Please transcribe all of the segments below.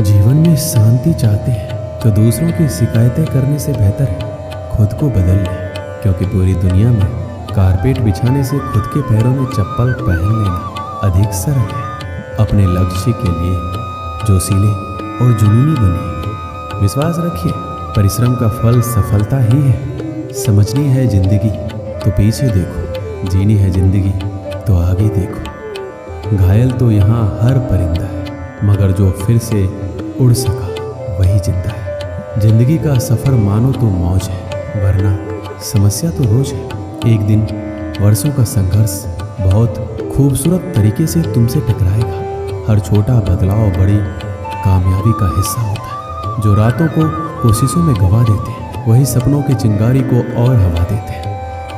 जीवन में शांति चाहते हैं तो दूसरों की शिकायतें करने से बेहतर है खुद को बदल लें, क्योंकि पूरी दुनिया में कारपेट बिछाने से खुद के पैरों में चप्पल पहन लेना अधिक सरल है। अपने लक्ष्य के लिए जोशीले और जुनूनी बने। विश्वास रखिए, परिश्रम का फल सफलता ही है। समझनी है जिंदगी तो पीछे देखो, जीनी है जिंदगी तो आगे देखो। घायल तो यहाँ हर परिंदा है, मगर जो फिर से उड़ सका वही जिंदा है। जिंदगी का सफर मानो तो मौज है, वरना समस्या तो रोज है। एक दिन वर्षों का संघर्ष बहुत खूबसूरत तरीके से तुमसे टकराएगा। हर छोटा बदलाव बड़ी कामयाबी का हिस्सा होता है। जो रातों को कोशिशों में गवा देते हैं, वही सपनों की चिंगारी को और हवा देते हैं।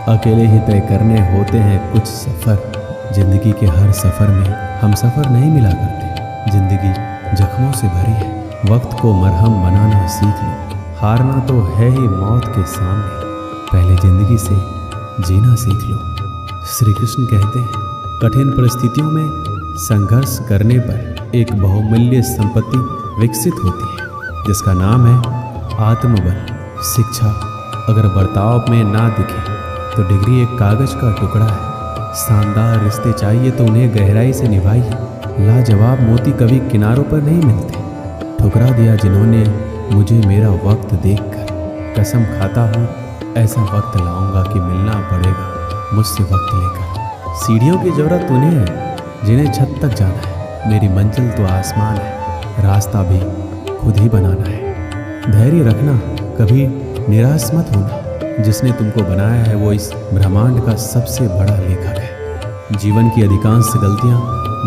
अकेले ही तय करने होते हैं कुछ सफ़र। जिंदगी के हर सफ़र में हम सफ़र नहीं मिला करते। जिंदगी जख्मों से भरी है, वक्त को मरहम बनाना सीख लो। हारना तो है ही मौत के सामने, पहले जिंदगी से जीना सीख लो। श्री कृष्ण कहते हैं, कठिन परिस्थितियों में संघर्ष करने पर एक बहुमूल्य संपत्ति विकसित होती है, जिसका नाम है आत्मबल। शिक्षा अगर बर्ताव में ना दिखे तो डिग्री एक कागज का टुकड़ा है। शानदार रिश्ते चाहिए तो उन्हें गहराई से निभाइए। लाजवाब मोती कभी किनारों पर नहीं मिलते। ठुकरा दिया जिन्होंने मुझे मेरा वक्त देखकर। कसम खाता हूँ ऐसा वक्त लाऊंगा कि मिलना पड़ेगा मुझसे वक्त लेकर। सीढ़ियों की जरूरत उन्हें है जिन्हें छत तक जाना है। मेरी मंजिल तो आसमान है, रास्ता भी खुद ही बनाना है। धैर्य रखना, कभी निराश मत होना। जिसने तुमको बनाया है वो इस ब्रह्मांड का सबसे बड़ा लेखक है। जीवन की अधिकांश गलतियाँ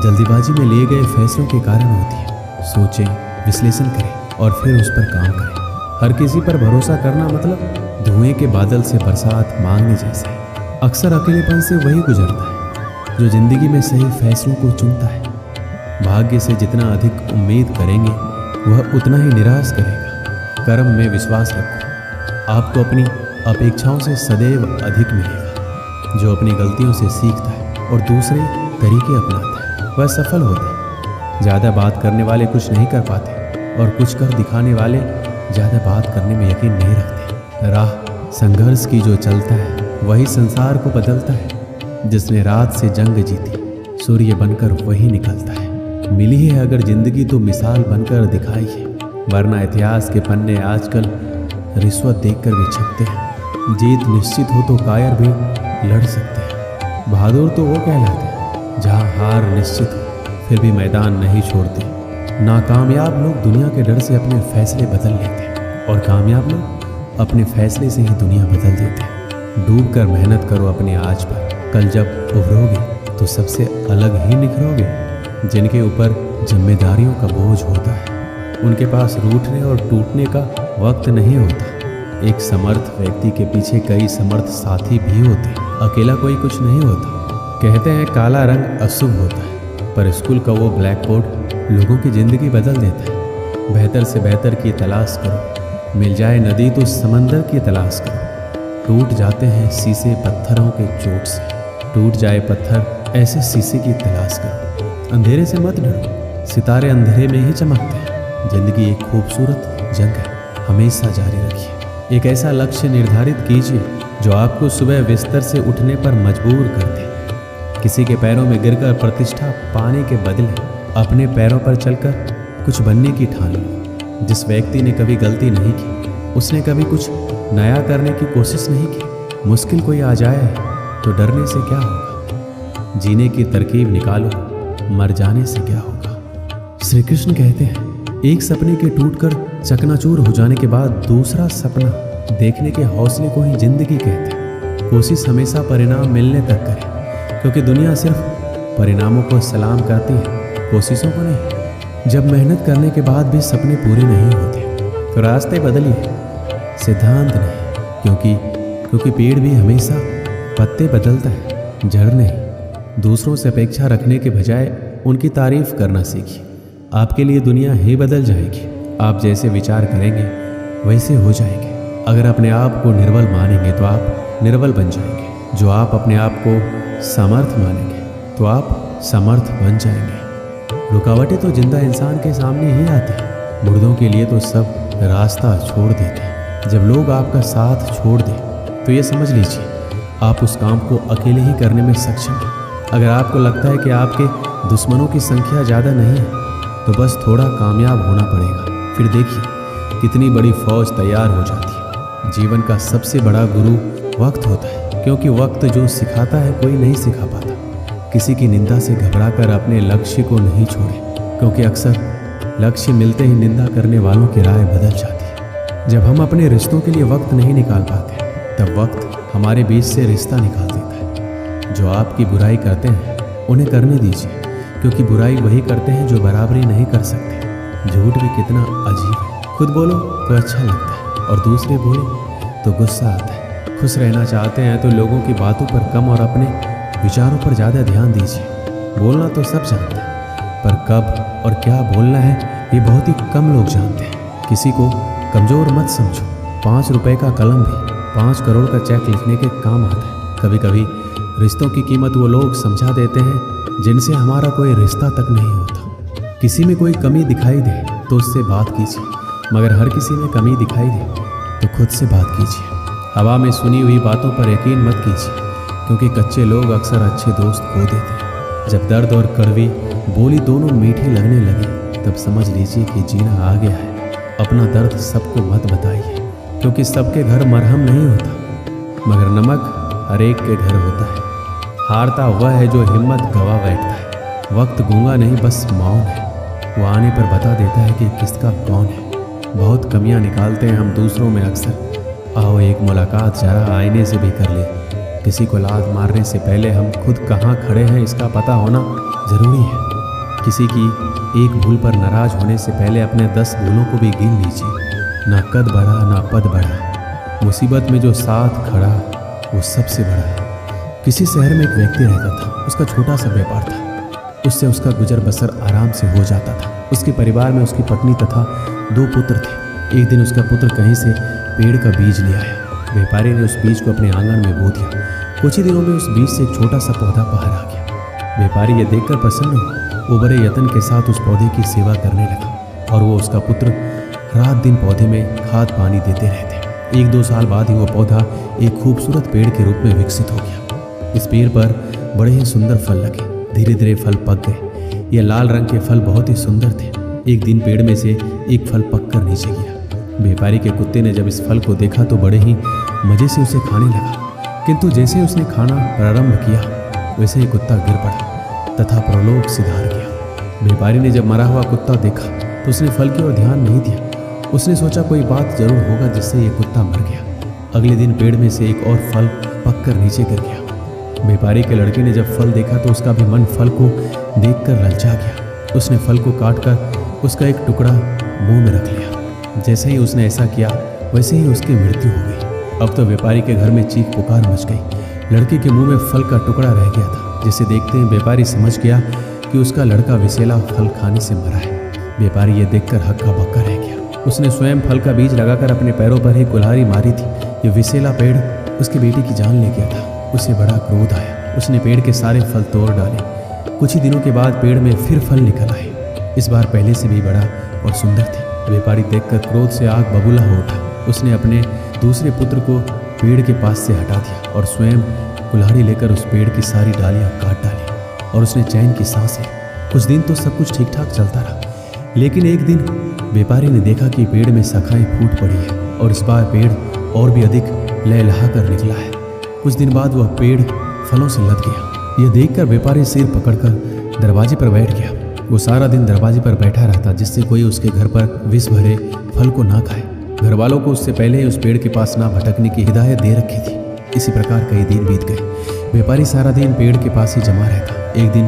जल्दीबाजी में लिए गए फैसलों के कारण होती है। सोचें, विश्लेषण करें और फिर उस पर काम करें। हर किसी पर भरोसा करना मतलब धुएं के बादल से बरसात मांगने जैसा है। अक्सर अकेलेपन से वही गुजरता है जो जिंदगी में सही फैसलों को चुनता है। भाग्य से जितना अधिक उम्मीद करेंगे वह उतना ही निराश करेगा। कर्म में विश्वास रखो, आपको अपनी अपेक्षाओं से सदैव अधिक मिलेगा। जो अपनी गलतियों से सीखता है और दूसरे तरीके अपनाता है वह सफल होता है। ज़्यादा बात करने वाले कुछ नहीं कर पाते, और कुछ कर दिखाने वाले ज़्यादा बात करने में यकीन नहीं रखते। राह संघर्ष की जो चलता है वही संसार को बदलता है। जिसने रात से जंग जीती सूर्य बनकर वही निकलता है। मिली है अगर जिंदगी तो मिसाल बनकर दिखाइए, वरना इतिहास के पन्ने आजकल रिश्वत देखकर भी छपते हैं। जीत निश्चित हो तो कायर भी लड़ सकते हैं। बहादुर तो वो कहलाते हैं जहाँ हार निश्चित हो फिर भी मैदान नहीं छोड़ते। नाकामयाब लोग दुनिया के डर से अपने फैसले बदल लेते हैं, और कामयाब लोग अपने फैसले से ही दुनिया बदल देते हैं। डूब कर मेहनत करो अपने आज पर, कल जब उभरोगे तो सबसे अलग ही निखरोगे। जिनके ऊपर जिम्मेदारियों का बोझ होता है उनके पास रूठने और टूटने का वक्त नहीं होता। एक समर्थ व्यक्ति के पीछे कई समर्थ साथी भी होते हैं। अकेला कोई कुछ नहीं होता। कहते हैं काला रंग अशुभ होता है, पर स्कूल का वो ब्लैक बोर्ड लोगों की ज़िंदगी बदल देता है। बेहतर से बेहतर की तलाश करो, मिल जाए नदी तो समंदर की तलाश करो। टूट जाते हैं शीशे पत्थरों के चोट से, टूट जाए पत्थर ऐसे शीशे की तलाश करो। अंधेरे से मत डरो, सितारे अंधेरे में ही चमकते हैं। जिंदगी एक खूबसूरत जंग है, हमेशा जारी रखिए। एक ऐसा लक्ष्य निर्धारित कीजिए जो आपको सुबह बिस्तर से उठने पर मजबूर कर दे। किसी के पैरों में गिरकर प्रतिष्ठा पाने के बदले अपने पैरों पर चलकर कुछ बनने की ठान लो। जिस व्यक्ति ने कभी गलती नहीं की उसने कभी कुछ नया करने की कोशिश नहीं की। मुश्किल कोई आ जाए तो डरने से क्या होगा, जीने की तरकीब निकालो, मर जाने से क्या होगा। श्री कृष्ण कहते हैं, एक सपने के टूटकर चकनाचूर हो जाने के बाद दूसरा सपना देखने के हौसले को ही जिंदगी कहते हैं। कोशिश हमेशा परिणाम मिलने तक करें, क्योंकि दुनिया सिर्फ परिणामों को सलाम करती है, कोशिशों को नहीं। जब मेहनत करने के बाद भी सपने पूरे नहीं होते तो रास्ते बदलिए, सिद्धांत नहीं। क्योंकि पेड़ भी हमेशा पत्ते बदलता है, जड़ नहीं। दूसरों से अपेक्षा रखने के बजाय उनकी तारीफ करना सीखिए। आपके लिए दुनिया ही बदल जाएगी। आप जैसे विचार करेंगे वैसे हो जाएंगे। अगर अपने आप को निर्बल मानेंगे तो आप निर्बल बन जाएंगे। जो आप अपने आप को समर्थ मानेंगे तो आप समर्थ बन जाएंगे। रुकावटें तो जिंदा इंसान के सामने ही आती हैं। मुर्दों के लिए तो सब रास्ता छोड़ देते हैं। जब लोग आपका साथ छोड़ दें तो ये समझ लीजिए आप उस काम को अकेले ही करने में सक्षम हैं। अगर आपको लगता है कि आपके दुश्मनों की संख्या ज़्यादा नहीं है तो बस थोड़ा कामयाब होना पड़ेगा, फिर देखिए कितनी बड़ी फौज तैयार हो जाती है। जीवन का सबसे बड़ा गुरु वक्त होता है, क्योंकि वक्त जो सिखाता है कोई नहीं सिखा पाता। किसी की निंदा से घबराकर अपने लक्ष्य को नहीं छोड़े, क्योंकि अक्सर लक्ष्य मिलते ही निंदा करने वालों की राय बदल जाती है। जब हम अपने रिश्तों के लिए वक्त नहीं निकाल पाते तब वक्त हमारे बीच से रिश्ता निकाल देता है। जो आपकी बुराई करते हैं उन्हें करने दीजिए, क्योंकि बुराई वही करते हैं जो बराबरी नहीं कर सकते। झूठ भी कितना अजीब है, खुद बोलो तो अच्छा लगता है और दूसरे बोले तो गुस्सा आता है। खुश रहना चाहते हैं तो लोगों की बातों पर कम और अपने विचारों पर ज़्यादा ध्यान दीजिए। बोलना तो सब जानते हैं, पर कब और क्या बोलना है ये बहुत ही कम लोग जानते हैं। किसी को कमज़ोर मत समझो। 5 रुपए का कलम भी 5 करोड़ का चेक लिखने के काम आता है। कभी कभी रिश्तों की कीमत वो लोग समझा देते हैं जिनसे हमारा कोई रिश्ता तक नहीं होता। किसी में कोई कमी दिखाई दे तो उससे बात कीजिए, मगर हर किसी में कमी दिखाई दे तो खुद से बात कीजिए। हवा में सुनी हुई बातों पर यकीन मत कीजिए, क्योंकि कच्चे लोग अक्सर अच्छे दोस्त खो देते हैं। जब दर्द और कड़वी बोली दोनों मीठी लगने लगे तब समझ लीजिए कि जीना आ गया है। अपना दर्द सबको मत बताइए, क्योंकि सबके घर मरहम नहीं होता, मगर नमक हर एक के घर होता है। हारता वह है जो हिम्मत गवा बैठता है। वक्त गूंगा नहीं बस मौन है, वो आने पर बता देता है कि किसका कौन है। बहुत कमियां निकालते हैं हम दूसरों में अक्सर। आओ एक मुलाकात जरा आईने से भी कर ले। किसी को लात मारने से पहले हम खुद कहाँ खड़े हैं इसका पता होना ज़रूरी है। किसी की एक भूल पर नाराज़ होने से पहले अपने 10 भूलों को भी गिन लीजिए। ना कद बढ़ा ना पद बढ़ा, मुसीबत में जो साथ खड़ा वो सबसे बड़ा है। किसी शहर में एक व्यक्ति रहता था। उसका छोटा सा व्यापार था। उससे उसका गुजर बसर आराम से हो जाता था। उसके परिवार में उसकी पत्नी तथा 2 पुत्र थे। एक दिन उसका पुत्र कहीं से पेड़ का बीज ले आया। व्यापारी ने उस बीज को अपने आंगन में बो दिया। कुछ ही दिनों में उस बीज से एक छोटा सा पौधा बाहर आ गया। व्यापारी ये देखकर प्रसन्न हुआ। वो बड़े यत्न के साथ उस पौधे की सेवा करने लगा, और वो उसका पुत्र रात दिन पौधे में खाद पानी देते रहते। 1-2 साल बाद ही वो पौधा एक खूबसूरत पेड़ के रूप में विकसित हो गया। इस पेड़ पर बड़े ही सुंदर फल लगे। धीरे धीरे फल पक गए। ये लाल रंग के फल बहुत ही सुंदर थे। एक दिन पेड़ में से एक फल पककर नीचे गिरा। व्यापारी के कुत्ते ने जब इस फल को देखा तो बड़े ही मज़े से उसे खाने लगा, किंतु जैसे उसने खाना प्रारंभ किया वैसे ही कुत्ता गिर पड़ा तथा प्रलोभ सिधार गया। व्यापारी ने जब मरा हुआ कुत्ता देखा तो उसने फल की ओर ध्यान नहीं दिया। उसने सोचा कोई बात जरूर होगा जिससे ये कुत्ता मर गया। अगले दिन पेड़ में से एक और फल पककर नीचे गिर गया। व्यापारी के लड़के ने जब फल देखा तो उसका भी मन फल को देखकर ललचा गया। उसने फल को काटकर उसका एक टुकड़ा मुंह में रख लिया। जैसे ही उसने ऐसा किया वैसे ही उसकी मृत्यु हो गई। अब तो व्यापारी के घर में चीख पुकार मच गई। लड़के के मुंह में फल का टुकड़ा रह गया था। जिसे देखते ही व्यापारी समझ गया कि उसका लड़का विषैला फल खाने से मरा है। व्यापारी ये देखकर हक्का बक्का रह गया। उसने स्वयं फल का बीज लगाकर अपने पैरों पर ही कुल्हाड़ी मारी थी। ये विषैला पेड़ उसकी बेटी की जान ले गया था। उसे बड़ा क्रोध आया। उसने पेड़ के सारे फल तोड़ डाले। कुछ ही दिनों के बाद पेड़ में फिर फल निकल आए। इस बार पहले से भी बड़ा और सुंदर थे। व्यापारी देखकर क्रोध से आग बबूला हो उठा। उसने अपने दूसरे पुत्र को पेड़ के पास से हटा दिया और स्वयं कुल्हाड़ी लेकर उस पेड़ की सारी डालियां काट डाली, और उसने चैन की सांस ली। कुछ दिन तो सब कुछ ठीक ठाक चलता रहा, लेकिन एक दिन व्यापारी ने देखा कि पेड़ में शाखाएं फूट पड़ी है और इस बार पेड़ और भी अधिक लहलहा कर निकला है। कुछ दिन बाद वह पेड़ फलों से लद गया। यह देखकर व्यापारी सिर पकड़कर दरवाजे पर बैठ गया। वो सारा दिन दरवाजे पर बैठा रहता जिससे कोई उसके घर पर विष भरे फल को ना खाए। घर वालों को उससे पहले ही उस पेड़ के पास ना भटकने की हिदायत दे रखी थी। इसी प्रकार कई दिन बीत गए। व्यापारी सारा दिन पेड़ के पास ही जमा रहता। एक दिन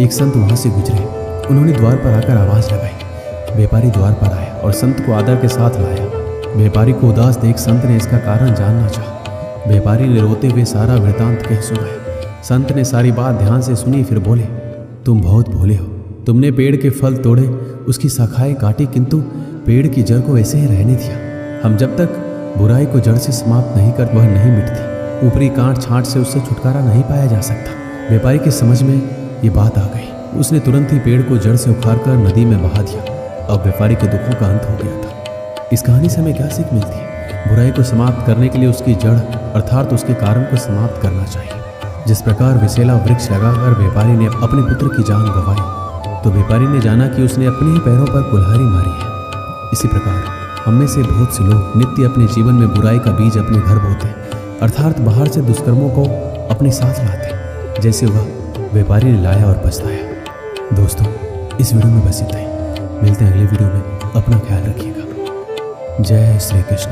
एक संत वहां से गुजरे। उन्होंने द्वार पर आकर आवाज लगाई। व्यापारी द्वार पर आया और संत को आदर के साथ लाया। व्यापारी को उदास देख संत ने इसका कारण जानना चाहा। व्यापारी ने रोते हुए सारा वृतांत कह सुनाया। संत ने सारी बात ध्यान से सुनी, फिर बोले, तुम बहुत भोले हो। तुमने पेड़ के फल तोड़े, उसकी शाखाएं काटी, किंतु पेड़ की जड़ को ऐसे ही रहने दिया। हम जब तक बुराई को जड़ से समाप्त नहीं कर वह नहीं मिटती। ऊपरी कांट छांट से उससे छुटकारा नहीं पाया जा सकता। व्यापारी की समझ में ये बात आ गई। उसने तुरंत ही पेड़ को जड़ से उखाड़कर नदी में बहा दिया। अब व्यापारी के दुखों का अंत हो गया था। इस कहानी से हमें क्या सीख मिलती है? बुराई को समाप्त करने के लिए उसकी जड़ अर्थात उसके कारण को समाप्त करना चाहिए। जिस प्रकार विसेला वृक्ष लगाकर व्यापारी ने अपने पुत्र की जान गंवाई, तो व्यापारी ने जाना कि उसने अपने ही पैरों पर कुल्हाड़ी मारी है। इसी प्रकार हम में से बहुत से लोग नित्य अपने जीवन में बुराई का बीज अपने घर बोते हैं, अर्थात बाहर से दुष्कर्मों को अपने साथ लाते हैं, जैसे वह व्यापारी ने लाया और पछताया। दोस्तों, इस वीडियो में बस इतना ही। मिलते हैं अगले वीडियो में। अपना ख्याल रखिएगा। जय श्री कृष्ण।